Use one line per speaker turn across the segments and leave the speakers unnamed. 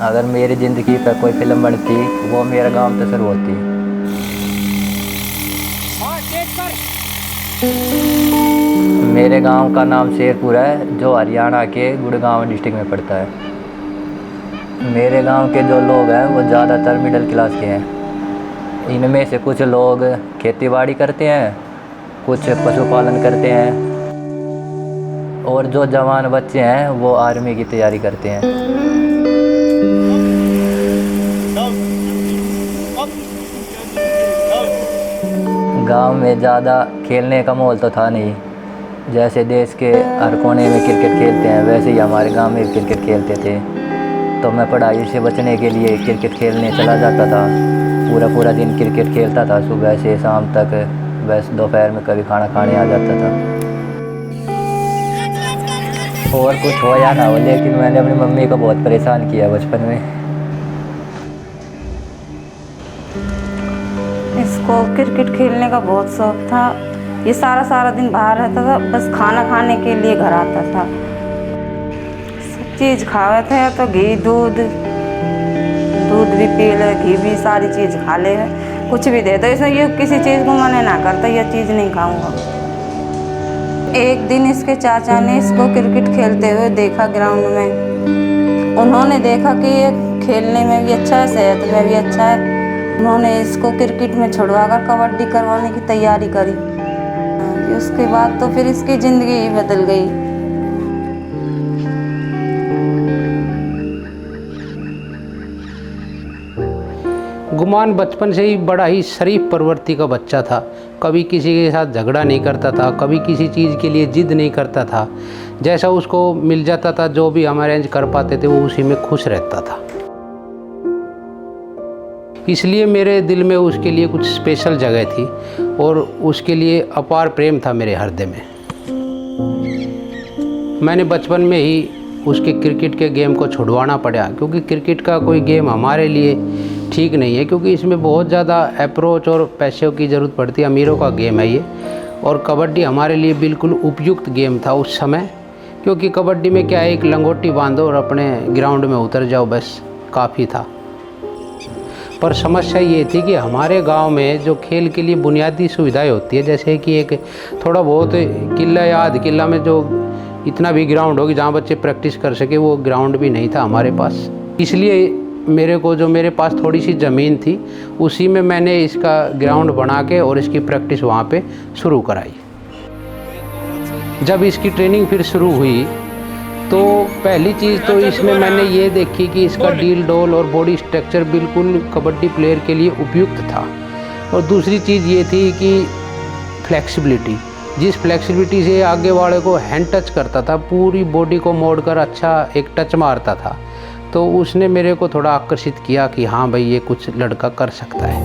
अगर मेरी ज़िंदगी पर कोई फिल्म बनती वो मेरा गांव से शुरू होती। मेरे गांव का नाम शेरपुर है जो हरियाणा के गुड़गांव डिस्ट्रिक्ट में पड़ता है। मेरे गांव के जो लोग हैं वो ज़्यादातर मिडिल क्लास के हैं। इनमें से कुछ लोग खेतीबाड़ी करते हैं, कुछ पशुपालन करते हैं और जो जवान बच्चे हैं वो आर्मी की तैयारी करते हैं। गांव में ज़्यादा खेलने का माहौल तो था नहीं। जैसे देश के हर कोने में क्रिकेट खेलते हैं वैसे ही हमारे गांव में भी क्रिकेट खेलते थे। तो मैं पढ़ाई से बचने के लिए क्रिकेट खेलने चला जाता था। पूरा दिन क्रिकेट खेलता था सुबह से शाम तक। बस दोपहर में कभी खाना खाने आ जाता था। और कुछ हो या ना हो लेकिन मैंने अपनी मम्मी को बहुत परेशान किया बचपन में।
इसको क्रिकेट खेलने का बहुत शौक था। ये सारा दिन बाहर रहता था, बस खाना खाने के लिए घर आता था। सब चीज़ खावे थे, तो घी दूध भी पी ले, घी भी, सारी चीज़ खा ले। कुछ भी दे दो इसमें, ये किसी चीज़ को मना ना करता, ये चीज़ नहीं खाऊंगा। एक दिन इसके चाचा ने इसको क्रिकेट खेलते हुए देखा ग्राउंड में। उन्होंने देखा कि ये खेलने में भी अच्छा है, सेहत में भी अच्छा है। उन्होंने इसको क्रिकेट में छुड़वा कर कबड्डी करवाने की तैयारी करी। उसके बाद तो फिर इसकी ज़िंदगी ही बदल गई।
गुमान बचपन से ही बड़ा ही शरीफ प्रवृत्ति का बच्चा था। कभी किसी के साथ झगड़ा नहीं करता था, कभी किसी चीज़ के लिए जिद नहीं करता था। जैसा उसको मिल जाता था, जो भी हम अरेंज कर पाते थे, वो उसी में खुश रहता था। इसलिए मेरे दिल में उसके लिए कुछ स्पेशल जगह थी और उसके लिए अपार प्रेम था मेरे हृदय में। मैंने बचपन में ही उसके क्रिकेट के गेम को छुड़वाना पड़ा, क्योंकि क्रिकेट का कोई गेम हमारे लिए ठीक नहीं है, क्योंकि इसमें बहुत ज़्यादा अप्रोच और पैसों की ज़रूरत पड़ती है। अमीरों का गेम है ये। और कबड्डी हमारे लिए बिल्कुल उपयुक्त गेम था उस समय, क्योंकि कबड्डी में क्या है, एक लंगोटी बांधो और अपने ग्राउंड में उतर जाओ, बस काफ़ी था। पर समस्या ये थी कि हमारे गांव में जो खेल के लिए बुनियादी सुविधाएं होती है, जैसे कि एक थोड़ा बहुत किला या आध किला में जो इतना भी ग्राउंड होगी जहां बच्चे प्रैक्टिस कर सके, वो ग्राउंड भी नहीं था हमारे पास। इसलिए मेरे पास थोड़ी सी ज़मीन थी, उसी में मैंने इसका ग्राउंड बना के और इसकी प्रैक्टिस वहाँ पे शुरू कराई। जब इसकी ट्रेनिंग फिर शुरू हुई तो पहली चीज़ तो इसमें मैंने ये देखी कि इसका डील डोल और बॉडी स्ट्रक्चर बिल्कुल कबड्डी प्लेयर के लिए उपयुक्त था। और दूसरी चीज़ ये थी कि फ्लेक्सिबिलिटी, जिस फ्लेक्सिबिलिटी से आगे वाले को हैंड टच करता था, पूरी बॉडी को मोड़कर अच्छा एक टच मारता था, तो उसने मेरे को थोड़ा आकर्षित किया कि हाँ भाई ये कुछ लड़का कर सकता है।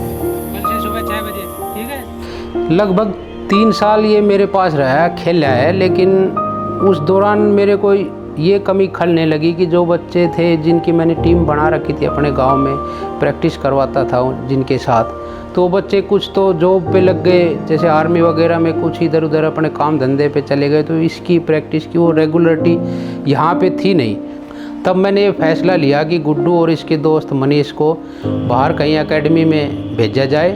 सुबह 6 बजे, ठीक है।
लगभग 3 साल ये मेरे पास रहा, खेला है, लेकिन उस दौरान मेरे को ये कमी खलने लगी कि जो बच्चे थे जिनकी मैंने टीम बना रखी थी अपने गांव में, प्रैक्टिस करवाता था जिनके साथ, तो बच्चे कुछ तो जॉब पे लग गए, जैसे आर्मी वगैरह में, कुछ इधर उधर अपने काम धंधे पे चले गए, तो इसकी प्रैक्टिस की वो रेगुलरिटी यहाँ पे थी नहीं। तब मैंने ये फैसला लिया कि गुड्डू और इसके दोस्त मनीष को बाहर कहीं एकेडमी में भेजा जाए,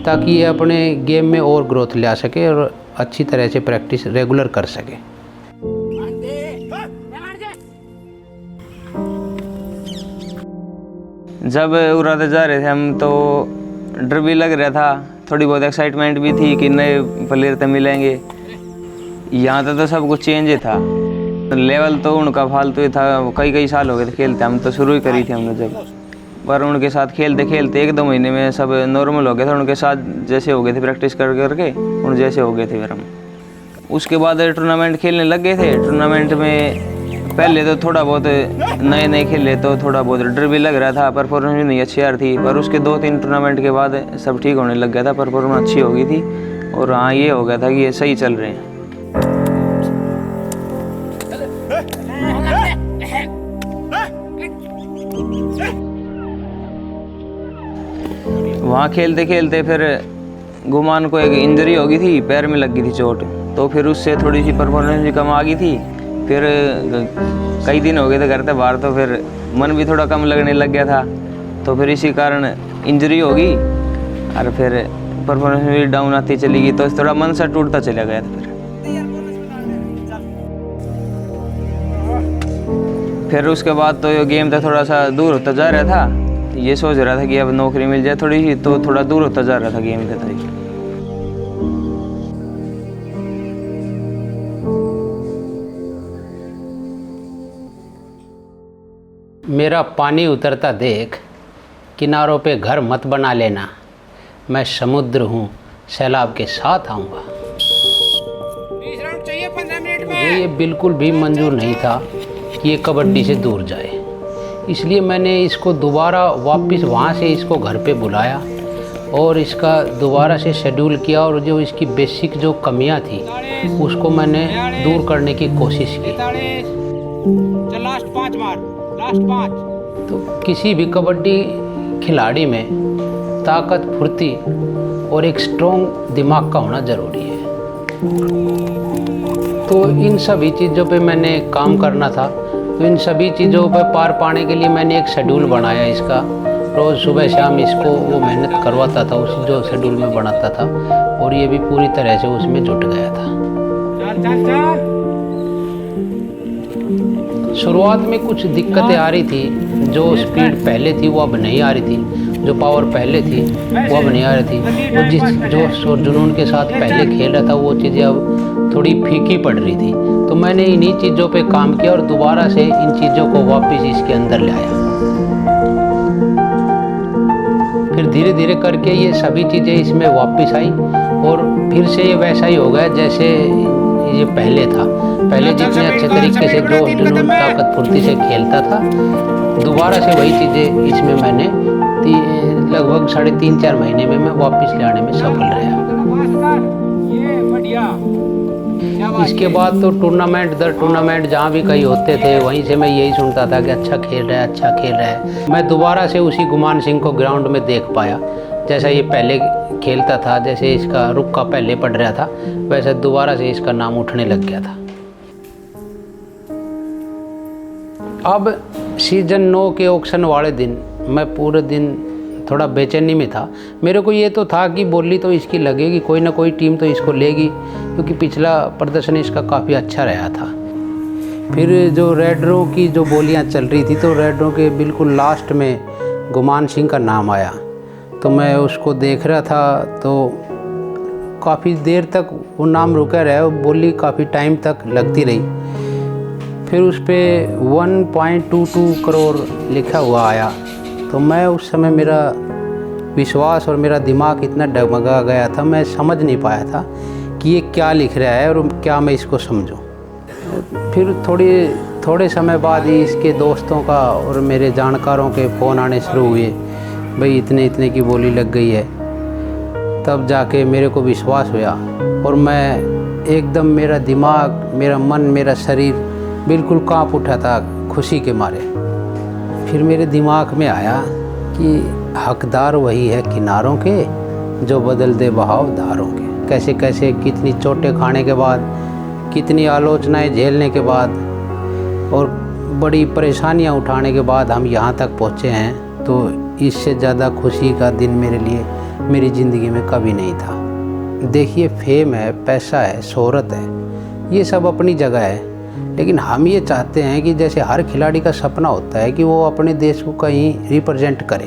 ताकि ये अपने गेम में और ग्रोथ ला सके और अच्छी तरह से प्रैक्टिस रेगुलर कर सके।
जब उड़ाते जा रहे थे हम तो डर भी लग रहा था, थोड़ी बहुत एक्साइटमेंट भी थी कि नए प्लेयर तो मिलेंगे। यहाँ तो सब कुछ चेंज ही था। लेवल तो उनका फालतू ही था, कई साल हो गए थे खेलते, हम तो शुरू ही करी थी हमने जब। पर उनके साथ खेलते खेलते 1-2 महीने में सब नॉर्मल हो गया था। उनके साथ जैसे हो गए थे प्रैक्टिस करके उन जैसे हो गए थे फिर हम। उसके बाद टूर्नामेंट खेलने लग गए थे। टूर्नामेंट में पहले तो थोड़ा बहुत नए खेले तो थोड़ा बहुत डर भी लग रहा था, परफॉर्मेंस भी नहीं अच्छी आ रही थी। पर उसके 2-3 टूर्नामेंट के बाद सब ठीक होने लग गया था, परफॉर्मेंस अच्छी हो गई थी और हाँ ये हो गया था कि ये सही चल रहे हैं। वहाँ खेलते खेलते फिर गुमान को एक इंजरी हो गई थी, पैर में लग गई थी चोट, तो फिर उससे थोड़ी सी परफॉर्मेंस भी कम आ गई थी। फिर कई दिन हो गए थे घर से बाहर, तो फिर मन भी थोड़ा कम लगने लग गया था, तो फिर इसी कारण इंजरी हो गई और फिर परफॉर्मेंस भी डाउन आती चली गई, तो थोड़ा मन सा टूटता चला गया था। फिर उसके बाद तो ये गेम था थोड़ा सा दूर होता जा रहा था, ये सोच रहा था कि अब नौकरी मिल जाए थोड़ी सी, तो थोड़ा दूर होता जा रहा था गेम के तरीके।
मेरा पानी उतरता देख किनारों पे घर मत बना लेना, मैं समुद्र हूँ सैलाब के साथ आऊँगा।
20 राउंड चाहिए 15 मिनट
मुझे
में।
ये बिल्कुल भी मंजूर नहीं था कि ये कबड्डी से दूर जाए, इसलिए मैंने इसको दोबारा वापस वहाँ से इसको घर पे बुलाया और इसका दोबारा से शेड्यूल किया, और जो इसकी बेसिक जो कमियाँ थी उसको मैंने दूर करने की कोशिश की।
चल लास्ट 5 मार, लास्ट 5।
तो किसी भी कबड्डी खिलाड़ी में ताकत, फुर्ती और एक स्ट्रॉन्ग दिमाग का होना ज़रूरी है। तो इन सभी चीज़ों पे मैंने काम करना था, तो इन सभी चीज़ों पे पार पाने के लिए मैंने एक शेड्यूल बनाया इसका। रोज़ सुबह शाम इसको वो मेहनत करवाता था उस जो शेड्यूल में बनाता था, और ये भी पूरी तरह से उसमें जुट गया था।
चल चल चल।
शुरुआत में कुछ दिक्कतें आ रही थी, जो स्पीड पहले थी वो अब नहीं आ रही थी, जो पावर पहले थी वो अब नहीं आ रही थी, वो जिस जोश और जुनून के साथ पहले खेल रहा था वो चीज़ें अब थोड़ी फीकी पड़ रही थी। तो मैंने इन्हीं चीज़ों पे काम किया और दोबारा से इन चीज़ों को वापस इसके अंदर ले आया। फिर धीरे धीरे करके ये सभी चीज़ें इसमें वापस आई और फिर से ये वैसा ही हो गया जैसे ये पहले था। पहले जितने अच्छे तरीके से जोश जुनून ताकत फुर्ती से खेलता था, दोबारा से वही चीज़ें इसमें मैंने लगभग 3.5-4 महीने में मैं वापस ले आने में सफल रहा।
ये बढ़िया।
इसके बाद तो टूर्नामेंट दर टूर्नामेंट जहाँ भी कहीं होते थे वहीं से मैं यही सुनता था कि अच्छा खेल रहा है, अच्छा खेल रहा है। मैं दोबारा से उसी गुमान सिंह को ग्राउंड में देख पाया, जैसा ये पहले खेलता था, जैसे इसका रुक्का पहले पड़ रहा था, वैसे दोबारा से इसका नाम उठने लग गया था। अब सीजन 9 के ऑक्शन वाले दिन मैं पूरे दिन थोड़ा बेचैनी में था। मेरे को ये तो था कि बोली तो इसकी लगेगी, कोई ना कोई टीम तो इसको लेगी, क्योंकि पिछला प्रदर्शन इसका काफ़ी अच्छा रहा था। फिर जो रेडरों की जो बोलियां चल रही थी, तो रेडरों के बिल्कुल लास्ट में गुमान सिंह का नाम आया, तो मैं उसको देख रहा था, तो काफ़ी देर तक वो नाम रुका रहा, बोली काफ़ी टाइम तक लगती रही। फिर उस पर 1.22 करोड़ लिखा हुआ आया, तो मैं उस समय मेरा विश्वास और मेरा दिमाग इतना डगमगा गया था, मैं समझ नहीं पाया था कि ये क्या लिख रहा है और क्या मैं इसको समझूं। फिर थोड़े समय बाद ही इसके दोस्तों का और मेरे जानकारों के फ़ोन आने शुरू हुए, भाई इतने की बोली लग गई है। तब जाके मेरे को विश्वास हुआ और मैं एकदम, मेरा दिमाग, मेरा मन, मेरा शरीर बिल्कुल कांप उठा था खुशी के मारे। फिर मेरे दिमाग में आया कि हकदार वही है किनारों के जो बदल दे बहाव धारों के। कैसे कैसे कितनी चोटें खाने के बाद, कितनी आलोचनाएं झेलने के बाद और बड़ी परेशानियां उठाने के बाद हम यहाँ तक पहुँचे हैं, तो इससे ज़्यादा खुशी का दिन मेरे लिए मेरी ज़िंदगी में कभी नहीं था। देखिए, फेम है, पैसा है, शोहरत है, ये सब अपनी जगह है, लेकिन हम ये चाहते हैं कि जैसे हर खिलाड़ी का सपना होता है कि वो अपने देश को कहीं रिप्रेजेंट करे,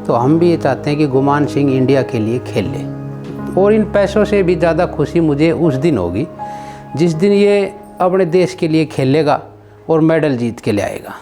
तो हम भी ये चाहते हैं कि गुमान सिंह इंडिया के लिए खेल ले। और इन पैसों से भी ज़्यादा खुशी मुझे उस दिन होगी जिस दिन ये अपने देश के लिए खेलेगा और मेडल जीत के ले आएगा।